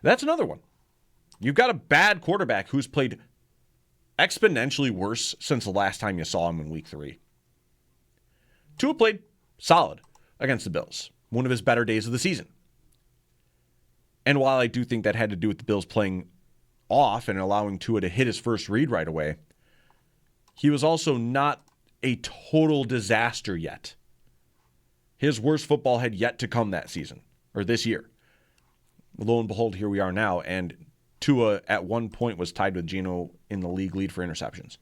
That's another one. You've got a bad quarterback who's played exponentially worse since the last time you saw him in week 3. Tua played solid against the Bills. One of his better days of the season. And while I do think that had to do with the Bills playing off and allowing Tua to hit his first read right away, he was also not a total disaster yet. His worst football had yet to come that season, or this year. Lo and behold, here we are now, and Tua at one point was tied with Geno in the league lead for interceptions.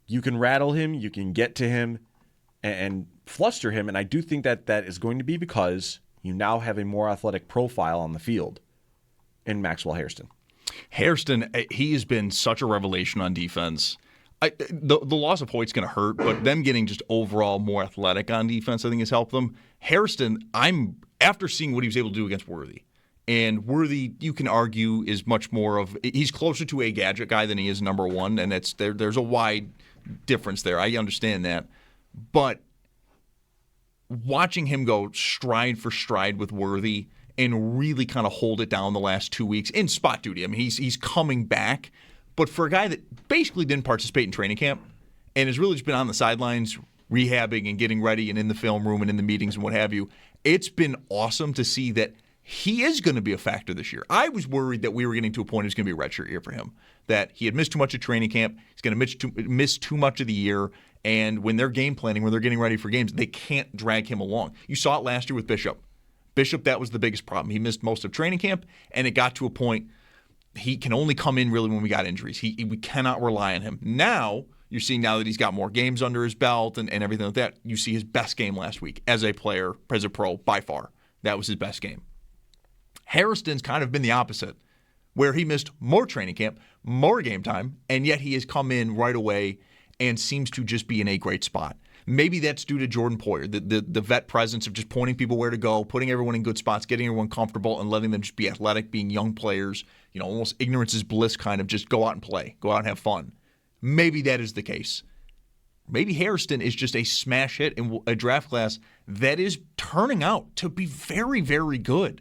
You can rattle him, you can get to him, and fluster him, and I do think that that is going to be because you now have a more athletic profile on the field in Maxwell Hairston. Hairston, he has been such a revelation on defense. The loss of Hoyt's going to hurt, but them getting just overall more athletic on defense, I think, has helped them. Hairston, after seeing what he was able to do against Worthy, and Worthy, you can argue, is much more of, he's closer to a gadget guy than he is number one, and there's a wide difference there. I understand that. But watching him go stride for stride with Worthy and really kind of hold it down the last 2 weeks in spot duty. I mean, he's coming back. But for a guy that basically didn't participate in training camp and has really just been on the sidelines rehabbing and getting ready and in the film room and in the meetings and what have you, it's been awesome to see that he is going to be a factor this year. I was worried that we were getting to a point it was going to be a redshirt year for him, that he had missed too much of training camp, he's going to miss too much of the year, and when they're game planning, when they're getting ready for games, they can't drag him along. You saw it last year with Bishop. Bishop, that was the biggest problem. He missed most of training camp, and it got to a point he can only come in really when we got injuries. We cannot rely on him. Now, you're seeing now that he's got more games under his belt and everything like that, you see his best game last week as a player, as a pro, by far. That was his best game. Hairston's kind of been the opposite, where he missed more training camp, more game time, and yet he has come in right away and seems to just be in a great spot. Maybe that's due to Jordan Poyer, the vet presence of just pointing people where to go, putting everyone in good spots, getting everyone comfortable, and letting them just be athletic, being young players, almost ignorance is bliss kind of, just go out and play, go out and have fun. Maybe that is the case. Maybe Hairston is just a smash hit in a draft class that is turning out to be very, very good.